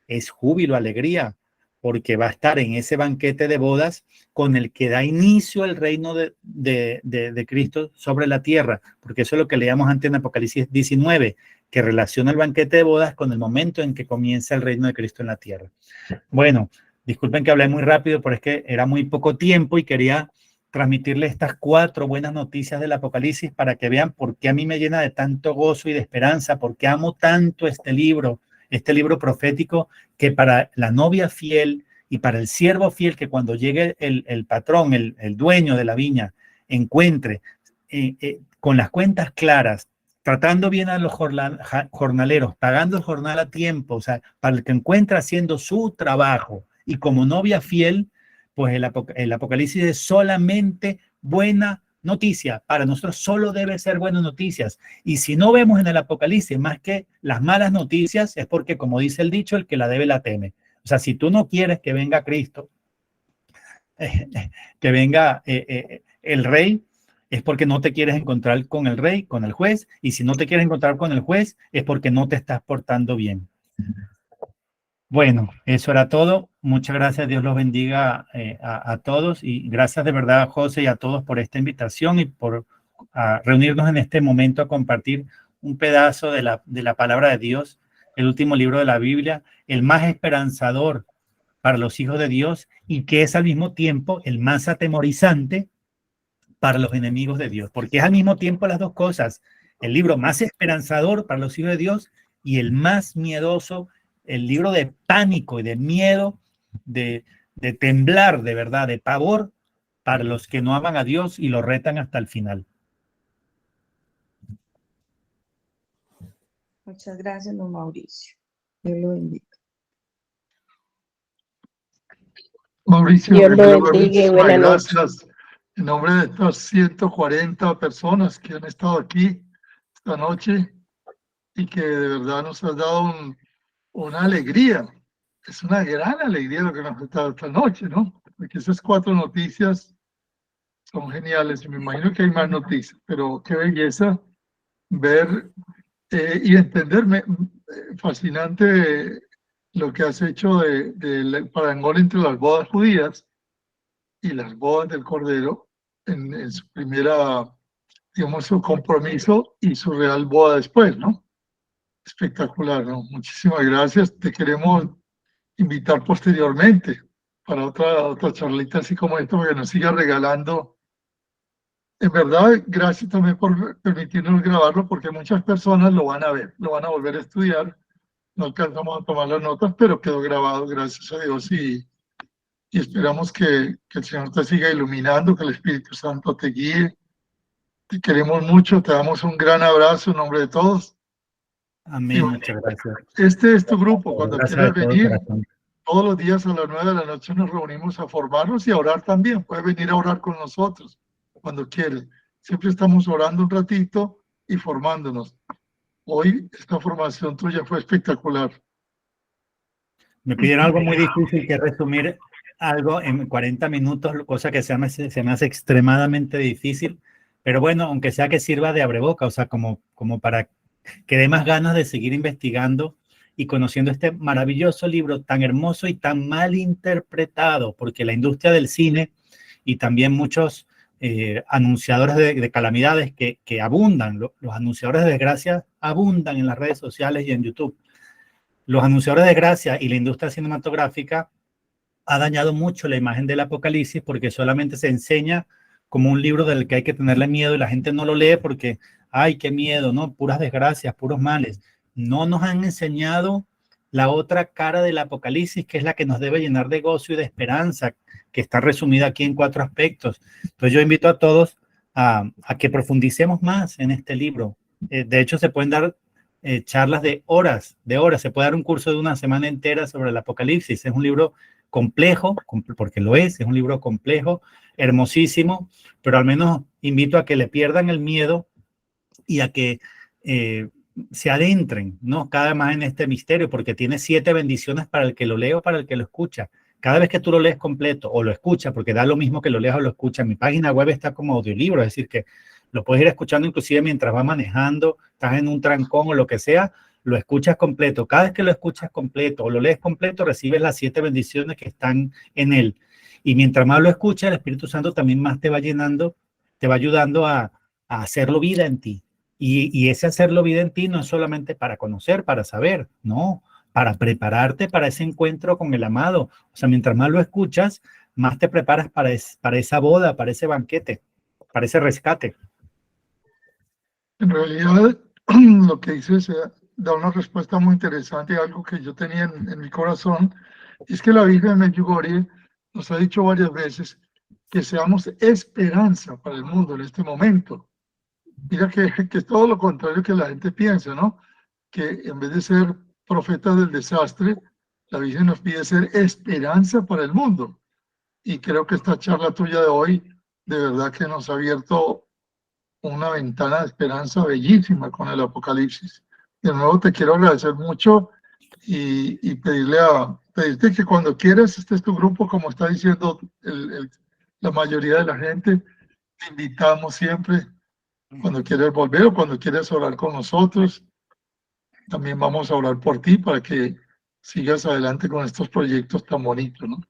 es júbilo, alegría, porque va a estar en ese banquete de bodas con el que da inicio el reino de Cristo sobre la tierra, porque eso es lo que leíamos antes en Apocalipsis 19, que relaciona el banquete de bodas con el momento en que comienza el reino de Cristo en la tierra. Bueno, disculpen que hablé muy rápido, pero es que era muy poco tiempo y quería transmitirles estas 4 buenas noticias del Apocalipsis para que vean por qué a mí me llena de tanto gozo y de esperanza, por qué amo tanto este libro profético, que para la novia fiel y para el siervo fiel, que cuando llegue el patrón, el dueño de la viña, encuentre con las cuentas claras, tratando bien a los jornaleros, pagando el jornal a tiempo, o sea, para el que encuentra haciendo su trabajo y como novia fiel, pues el Apocalipsis es solamente buena noticia. Para nosotros solo debe ser buenas noticias. Y si no vemos en el Apocalipsis más que las malas noticias, es porque, como dice el dicho, el que la debe la teme. O sea, si tú no quieres que venga Cristo, que venga el rey, es porque no te quieres encontrar con el rey, con el juez. Y si no te quieres encontrar con el juez, es porque no te estás portando bien. Bueno, eso era todo. Muchas gracias. Dios los bendiga a todos. Y gracias de verdad a José y a todos por esta invitación y por reunirnos en este momento a compartir un pedazo de la palabra de Dios, el último libro de la Biblia, el más esperanzador para los hijos de Dios y que es al mismo tiempo el más atemorizante para los enemigos de Dios, porque es al mismo tiempo las dos cosas, el libro más esperanzador para los hijos de Dios y el más miedoso, el libro de pánico y de miedo, de temblar, de verdad, de pavor para los que no aman a Dios y lo retan hasta el final. Muchas gracias, don Mauricio. Dios lo bendiga. Mauricio, Dios lo primero, bendiga y muchísimas buena noche. gracias en nombre de estas 140 personas que han estado aquí esta noche y que de verdad nos has dado una alegría. Es una gran alegría lo que nos ha dado esta noche, ¿no? Porque esas 4 noticias son geniales y me imagino que hay más noticias, pero qué belleza ver y entenderme. Fascinante lo que has hecho del parangón entre las bodas judías y las bodas del Cordero en su primera, digamos, su compromiso y su real boda después, ¿no? Espectacular, ¿no? Muchísimas gracias. Te queremos invitar posteriormente para otra charlita así como esta, porque nos siga regalando. En verdad, gracias también por permitirnos grabarlo, porque muchas personas lo van a ver, lo van a volver a estudiar. No alcanzamos a tomar las notas, pero quedó grabado, gracias a Dios, y esperamos que el Señor te siga iluminando, que el Espíritu Santo te guíe. Te queremos mucho, te damos un gran abrazo en nombre de todos. Amén, muchas gracias. Este es tu grupo, cuando Gracias quieras de todo venir, corazón. todos los días a las 9 de la noche nos reunimos a formarnos y a orar también. Puedes venir a orar con nosotros cuando quieres. Siempre estamos orando un ratito y formándonos. Hoy esta formación tuya fue espectacular. Me pidieron algo muy difícil, que es resumir algo en 40 minutos, cosa que se me hace extremadamente difícil. Pero bueno, aunque sea que sirva de abreboca, o sea, como para que dé más ganas de seguir investigando y conociendo este maravilloso libro tan hermoso y tan mal interpretado, porque la industria del cine y también muchos anunciadores de calamidades que abundan, los anunciadores de desgracia abundan en las redes sociales y en YouTube. Los anunciadores de desgracia y la industria cinematográfica ha dañado mucho la imagen del Apocalipsis, porque solamente se enseña como un libro del que hay que tenerle miedo y la gente no lo lee porque, ay, qué miedo, ¿no? Puras desgracias, puros males. No nos han enseñado la otra cara del Apocalipsis, que es la que nos debe llenar de gozo y de esperanza, que está resumida aquí en 4 aspectos. Entonces yo invito a todos a que profundicemos más en este libro. De hecho, se pueden dar charlas de horas. Se puede dar un curso de una semana entera sobre el Apocalipsis. Es un libro complejo, porque lo es un libro complejo, hermosísimo, pero al menos invito a que le pierdan el miedo y a que se adentren, ¿no? Cada vez más en este misterio, porque tiene 7 bendiciones para el que lo lee o para el que lo escucha. Cada vez que tú lo lees completo o lo escuchas, porque da lo mismo que lo leas o lo escuchas, mi página web está como audiolibro, es decir, que lo puedes ir escuchando inclusive mientras vas manejando, estás en un trancón o lo que sea, lo escuchas completo. Cada vez que lo escuchas completo o lo lees completo, recibes las 7 bendiciones que están en él. Y mientras más lo escuchas, el Espíritu Santo también más te va llenando, te va ayudando a hacerlo vida en ti. Y ese hacerlo vida en ti no es solamente para conocer, para saber, no, para prepararte para ese encuentro con el amado. O sea, mientras más lo escuchas, más te preparas para esa boda, para ese banquete, para ese rescate. En realidad, lo que dices da una respuesta muy interesante a algo que yo tenía en mi corazón. Es que la Virgen de Medjugorje nos ha dicho varias veces que seamos esperanza para el mundo en este momento. Mira que es todo lo contrario que la gente piensa, ¿no? Que en vez de ser profetas del desastre, la Virgen nos pide ser esperanza para el mundo. Y creo que esta charla tuya de hoy, de verdad que nos ha abierto una ventana de esperanza bellísima con el Apocalipsis. De nuevo te quiero agradecer mucho y pedirte que cuando quieras, este es tu grupo, como está diciendo la mayoría de la gente, te invitamos siempre. Cuando quieras volver o cuando quieras orar con nosotros, también vamos a orar por ti para que sigas adelante con estos proyectos tan bonitos, ¿no?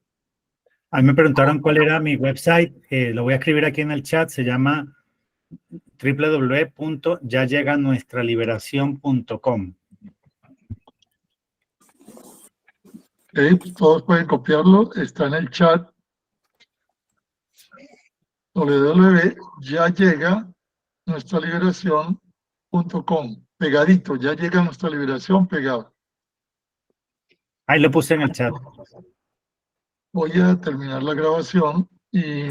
A mí me preguntaron cuál era mi website, lo voy a escribir aquí en el chat, se llama www.yayeganuestraliberacion.com. Pues todos pueden copiarlo, está en el chat. www.yayeganuestraliberacion.com, pegadito, ya llega nuestra liberación pegado. Ahí lo puse en el chat. Voy a terminar la grabación y